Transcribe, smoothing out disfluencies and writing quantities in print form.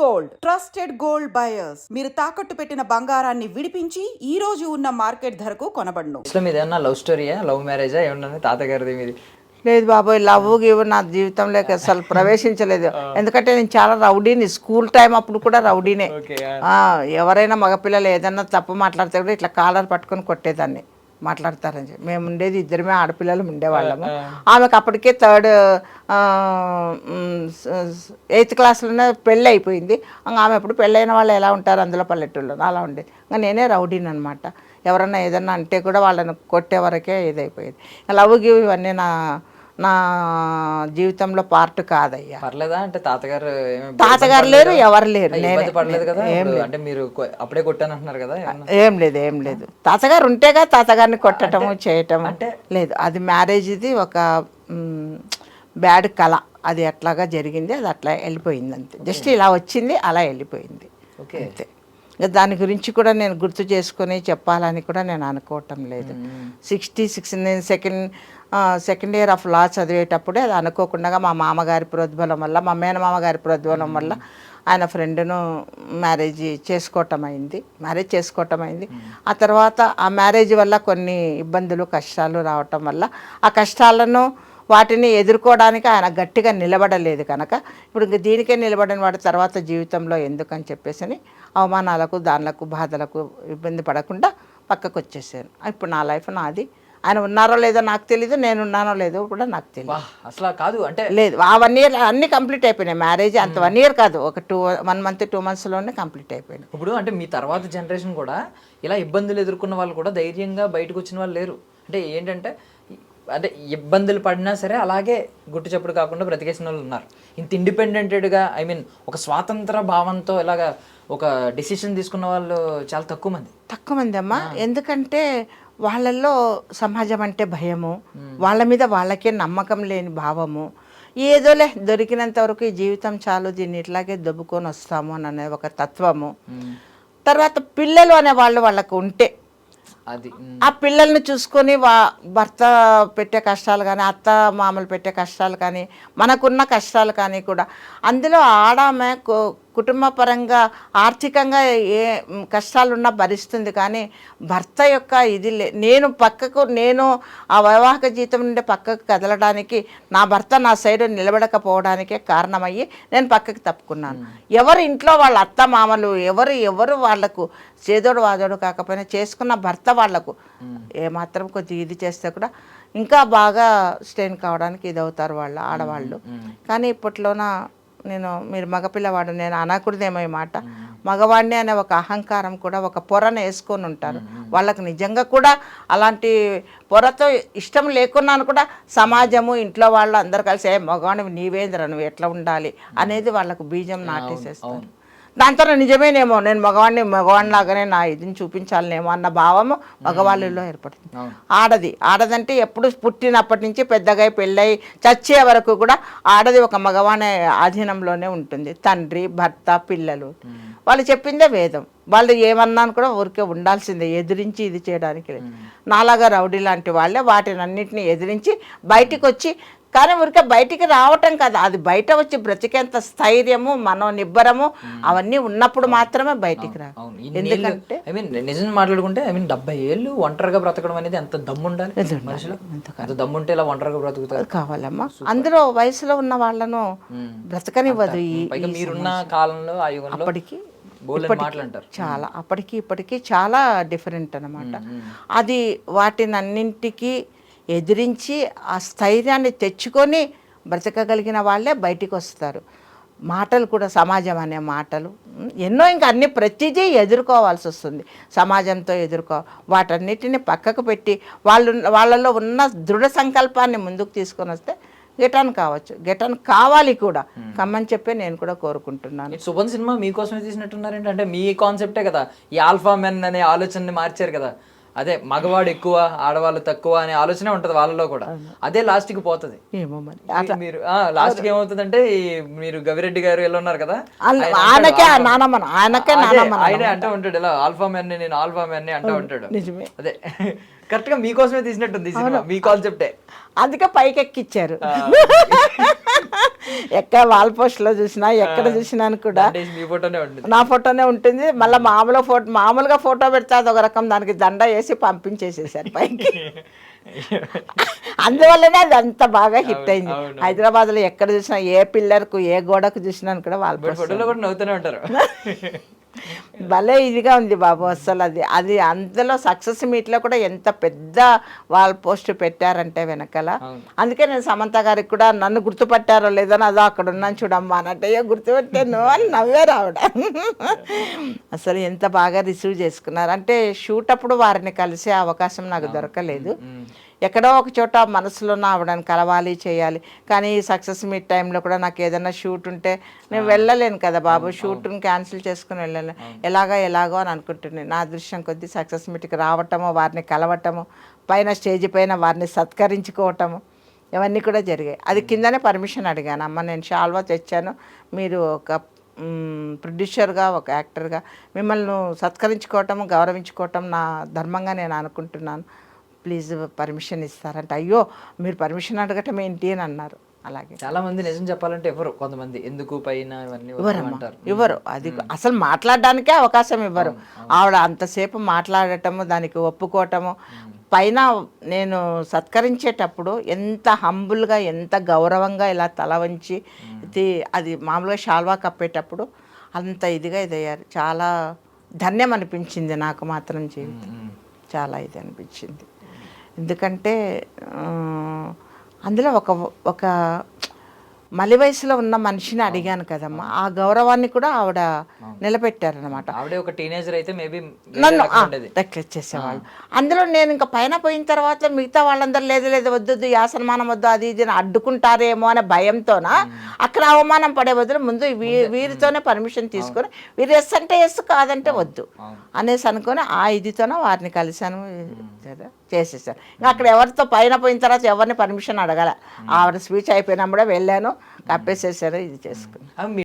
Gold trusted gold buyers మీరు తాకట్టు పెట్టిన బంగారాన్ని విడిపించి ఈ రోజు ఉన్న మార్కెట్ ధరకు కొనబడును. మీద ఏమన్నా లవ్ స్టోరీయా, లవ్ మ్యారేజా ఏమన్నా తాతగారిది మీది? లేదు బాబోయ్, లవ్ గివ్ నా జీవితంలోకి అసలు ప్రవేశించలేదు. ఎందుకంటే నేను చాలా రౌడీని, స్కూల్ టైం అప్పుడు కూడా రౌడీనే. ఎవరైనా మగపిల్లలు ఏదన్నా తప్పు మాట్లాడితే కూడా ఇట్లా కాలర్ పట్టుకొని కొట్టేదాన్ని, మాట్లాడతారని చెప్పి. మేము ఉండేది ఇద్దరమే ఆడపిల్లలు ఉండేవాళ్ళము. ఆమెకు అప్పటికే 8th క్లాస్లోనే పెళ్ళి అయిపోయింది. ఆమె ఎప్పుడు పెళ్ళైన వాళ్ళు ఎలా ఉంటారు అందులో పల్లెటూళ్ళు అలా ఉండేది. ఇంకా నేనే రౌడీని అనమాట. ఎవరన్నా ఏదన్నా అంటే కూడా వాళ్ళని కొట్టే వరకే ఇదైపోయేది. లవ్ గివ్ ఇవన్నీ నా జీవితంలో పార్ట్ కాదయ్యా. పర్లేదా అంటే తాతగారు లేరు, ఎవరు లేరు. పర్లేదు కదా అంటే మీరు అప్పుడే కొట్టానంటున్నారు కదా? ఏం లేదు. తాతగారు ఉంటేగా తాతగారిని కొట్టడము చేయటం అంటే లేదు. అది మ్యారేజ్ది ఒక బ్యాడ్ కళ. అది అట్లాగా జరిగింది, అది అట్లా వెళ్ళిపోయింది అంతే. జస్ట్ ఇలా వచ్చింది, అలా వెళ్ళిపోయింది అంతే. దాని గురించి కూడా నేను గుర్తు చేసుకొని చెప్పాలని కూడా నేను అనుకోవటం లేదు. 66 నేను సెకండ్ ఇయర్ ఆఫ్ లా చదివేటప్పుడే అది అనుకోకుండా మా మామగారి ప్రోద్బలం వల్ల, మా మేనమామగారి ప్రోద్బలం వల్ల ఆయన ఫ్రెండ్ను మ్యారేజ్ చేసుకోవటం అయింది. ఆ తర్వాత ఆ మ్యారేజ్ వల్ల కొన్ని ఇబ్బందులు, కష్టాలు రావటం వల్ల ఆ కష్టాలను వాటిని ఎదుర్కోవడానికి ఆయన గట్టిగా నిలబడలేదు కనుక ఇప్పుడు ఇంక దీనికే నిలబడిన వాడి తర్వాత జీవితంలో ఎందుకని చెప్పేసి అవమానాలకు, దానిలకు, బాధలకు ఇబ్బంది పడకుండా పక్కకు వచ్చేసాను. ఇప్పుడు నా లైఫ్ నాది. ఆయన ఉన్నారో లేదో నాకు తెలీదు, నేను ఉన్నానో లేదో కూడా నాకు తెలియదు. అసలు కాదు అంటే లేదు, ఆ 1 ఇయర్ అన్నీ కంప్లీట్ అయిపోయినాయి. మ్యారేజ్ అంత 1 ఇయర్ కాదు, ఒక 1 మంత్ 2 మంత్స్లోనే కంప్లీట్ అయిపోయినాయి. ఇప్పుడు అంటే మీ తర్వాత జనరేషన్ కూడా ఇలా ఇబ్బందులు ఎదుర్కొన్న వాళ్ళు కూడా ధైర్యంగా బయటకు వచ్చిన వాళ్ళు లేరు. అంటే ఏంటంటే ఇబ్బందులు పడినా సరే అలాగే గుట్టు చప్పుడు కాకుండా బ్రతికేసిన వాళ్ళు ఉన్నారు. ఇంత ఇండిపెండెంటెడ్గా ఒక స్వాతంత్ర భావంతో ఇలాగా ఒక డెసిషన్ తీసుకున్న వాళ్ళు చాలా తక్కువ మంది అమ్మా. ఎందుకంటే వాళ్ళల్లో సమాజం అంటే భయము, వాళ్ళ మీద వాళ్ళకే నమ్మకం లేని భావము, ఏదోలే దొరికినంత వరకు ఈ జీవితం చాలు, దీన్ని ఇట్లాగే దొబ్బుకొని వస్తాము అని అనే ఒక తత్వము. తర్వాత పిల్లలు అనే వాళ్ళకు ఉంటే ఆ పిల్లల్ని చూసుకొని భర్త పెట్టే కష్టాలు కానీ, అత్త మామలు పెట్టే కష్టాలు కానీ, మనకున్న కష్టాలు కానీ కూడా అందులో ఆడామె కుటుంబ పరంగా ఆర్థికంగా ఏ కష్టాలున్నా భరిస్తుంది. కానీ భర్త యొక్క ఇది నేను ఆ వైవాహిక జీవితం నుండి పక్కకు కదలడానికి నా భర్త నా సైడ్ నిలబడకపోవడానికే కారణమయ్యి నేను పక్కకి తప్పుకున్నాను. ఎవరు ఇంట్లో వాళ్ళ అత్త మామలు ఎవరు వాళ్లకు చేదోడు వాదోడు కాకపోయినా చేసుకున్న భర్త వాళ్లకు ఏమాత్రం కొద్దిగా ఇది చేస్తే కూడా ఇంకా బాగా స్ట్రెయిన్ కావడానికి ఇది అవుతారు ఆడవాళ్ళు. కానీ ఇప్పట్లోన మీరు మగపిల్లవాడు, నేను అనకూడదేమో ఈ మాట, మగవాడిని అనే ఒక అహంకారం కూడా ఒక పొరను వేసుకొని ఉంటారు. వాళ్ళకు నిజంగా కూడా అలాంటి పొరతో ఇష్టం లేకున్నాను కూడా సమాజము, ఇంట్లో వాళ్ళు అందరు కలిసి మగవాడిని నీవేంద్ర నువ్వు ఎట్లా ఉండాలి అనేది వాళ్ళకు బీజం నాటేసేస్తారు. దాంతో నిజమేనేమో, నేను మగవాడిలాగానే నా ఇదిని చూపించాలనేమో అన్న భావము మగవాళ్ళలో ఏర్పడుతుంది. ఆడదంటే ఎప్పుడు పుట్టినప్పటి నుంచి పెద్దగా పెళ్ళై చచ్చే వరకు కూడా ఆడది ఒక మగవాడి ఆధీనంలోనే ఉంటుంది. తండ్రి, భర్త, పిల్లలు వాళ్ళు చెప్పిందే వేదం. వాళ్ళు ఏమన్నాను కూడా ఊరికే ఉండాల్సిందే, ఎదిరించి ఇది చేయడానికి. నాలాగా రౌడీ లాంటి వాళ్ళే వాటిని అన్నింటినీ ఎదిరించి బయటికి వచ్చి, కానీ ఊరికే బయటికి రావటం కదా, అది బయట వచ్చి బ్రతికేంత స్థైర్యము, మనోనిబ్బరము అవన్నీ ఉన్నప్పుడు మాత్రమే బయటికి రా. ఎందుకంటే నిజం మాట్లాడుకుంటే 70 ఏళ్ళు ఒంటరిగా బ్రతకడం అనేది ఎంత దమ్ము ఉండాలి మనుషులు. అంత దమ్ముంటే ఇలా ఒంటరిగా బ్రతుకుతారు కావాలమ్మా. అందులో వయసులో ఉన్న వాళ్ళను బ్రతకనివ్వదు. మీరున్న కాలంలో చాలా అప్పటికి ఇప్పటికీ చాలా డిఫరెంట్ అన్నమాట. అది వాటిని అన్నింటికి ఎదిరించి ఆ స్థైర్యాన్ని తెచ్చుకొని బ్రతకగలిగిన వాళ్ళే బయటికి వస్తారు. మాటలు కూడా సమాజం అనే మాటలు ఎన్నో, ఇంకా అన్ని ప్రతిదీ ఎదుర్కోవాల్సి వస్తుంది. సమాజంతో వాటన్నిటిని పక్కకు పెట్టి వాళ్ళలో ఉన్న దృఢ సంకల్పాన్ని ముందుకు తీసుకొని వస్తే గెటాన్ కావాలి కూడా కమ్మని చెప్పి నేను కూడా కోరుకుంటున్నాను. శుభన్ సినిమా మీకోసమే తీసినట్టున్నారంటే, అంటే మీ కాన్సెప్టే కదా ఈ ఆల్ఫా మెన్ అనే ఆలోచనని మార్చారు కదా. అదే మగవాడు ఎక్కువ ఆడవాళ్ళు తక్కువ అనే ఆలోచనే ఉంటది వాళ్ళలో కూడా. అదే లాస్ట్ కి పోతుంది. మీరు లాస్ట్ కి ఏమవుతుందంటే మీరు గవిరెడ్డి గారు ఎలా ఉన్నారు కదా, ఆయనే అంటూ ఉంటాడు ఇలా ఆల్ఫా మ్యాన్ ని, నేను ఆల్ఫా మ్యాన్ ని అంటూ ఉంటాడు. అదే కరెక్ట్ గా మీకోసమే తీసినట్టుంది మీ కాన్సెప్టే, అందుకే పైకి ఎక్కిచ్చారు. ఎక్కడ వాల్ పోస్ట్లో చూసినా ఎక్కడ చూసినాను కూడా అంటే మీ ఫోటోనే ఉంటుంది. నా ఫోటోనే ఉంటుంది. మళ్ళీ మామూలుగా ఫోటో పెడితే అదొక రకం, దానికి దండ వేసి పంపించేసేసారు పైకి. అందువల్లనే అది అంత బాగా హిట్ అయింది. హైదరాబాద్లో ఎక్కడ చూసినా ఏ పిల్లర్కు ఏ గోడకు చూసినా కూడా వాల్ పోస్ట్ ఫోటోలో కూడా నవ్వుతూనే ఉంటారు. భలే ఇదిగా ఉంది బాబు అసలు. అది అందులో సక్సెస్ మీట్లో కూడా ఎంత పెద్ద వాల్ పోస్ట్ పెట్టారంటే వెనకాల. అందుకే నేను సమంత గారికి కూడా నన్ను గుర్తుపట్టారో లేదని అదో అక్కడ ఉన్నాను చూడమ్మా అన్నట్టు, అయ్యో గుర్తుపెట్టాను అని నవ్వారు ఆవిడ. అసలు ఎంత బాగా రిసీవ్ చేసుకున్నారు అంటే, షూట్ అప్పుడు వారిని కలిసే అవకాశం నాకు దొరకలేదు. ఎక్కడో ఒక చోట మనసులో ఆవిడని కలవాలి చేయాలి. కానీ సక్సెస్ మీట్ టైంలో కూడా నాకు ఏదైనా షూట్ ఉంటే నేను వెళ్ళలేను కదా బాబు, షూట్ని క్యాన్సిల్ చేసుకుని వెళ్ళలేను. ఎలాగో అని అనుకుంటున్నాను. నా అదృష్టం కొద్దీ సక్సెస్ మీట్కి రావటము, వారిని కలవటము, పైన స్టేజ్ పైన వారిని సత్కరించుకోవటము, ఇవన్నీ కూడా జరిగాయి. అది కిందనే పర్మిషన్ అడిగాను, అమ్మ నేను షాల్వా తెచ్చాను, మీరు ఒక ప్రొడ్యూసర్గా ఒక యాక్టర్గా మిమ్మల్ని సత్కరించుకోవటము గౌరవించుకోవటం నా ధర్మంగా నేను అనుకుంటున్నాను, ప్లీజ్ పర్మిషన్ ఇస్తారంటే, అయ్యో మీరు పర్మిషన్ అడగటం ఏంటి అని అన్నారు. అలాగే చాలా మంది నిజం చెప్పాలంటే ఎవరు, కొంతమంది ఎందుకు పైన ఇవన్నీ అంటారు. ఇవ్వరు, అది అసలు మాట్లాడడానికే అవకాశం ఇవ్వరు. ఆవిడ అంతసేపు మాట్లాడటము, దానికి ఒప్పుకోవటము, పైన నేను సత్కరించేటప్పుడు ఎంత హంబుల్గా ఎంత గౌరవంగా ఇలా తల వంచి అది మామూలుగా షాల్వా కప్పేటప్పుడు అంత ఇదిగా ఇదయ్యారు. చాలా ధన్యం అనిపించింది నాకు మాత్రం, జీవితం చాలా ఇది అనిపించింది. ఎందుకంటే అందులో ఒక మలి వయసులో ఉన్న మనిషిని అడిగాను కదమ్మా, ఆ గౌరవాన్ని కూడా ఆవిడ నిలబెట్టారనమాట. ఆవిడే ఒక టీనేజర్ అయితే మేబీ నన్ను రెక్లెక్ట్ చేసేవాళ్ళు. అందులో నేను ఇంకా పైన పోయిన తర్వాత మిగతా వాళ్ళందరూ లేదు వద్దు ఈ సన్మానం వద్దు అది ఇది అడ్డుకుంటారేమో అనే భయంతోన అక్కడ అవమానం పడే బదులు ముందు వీరితోనే పర్మిషన్ తీసుకొని, వీరు ఎస్ అంటే ఎస్ కాదంటే వద్దు అనేసి అనుకొని ఆ ఇదితోనే వారిని కలిశాను, చేసేసాను. ఇంకా అక్కడ ఎవరితో పైన పోయిన తర్వాత ఎవరిని పర్మిషన్ అడగాల, ఆవిడ స్పీచ్ అయిపోయినప్పుడే వెళ్ళాను, కప్పేసేసాను, ఇది చేసుకున్నాను.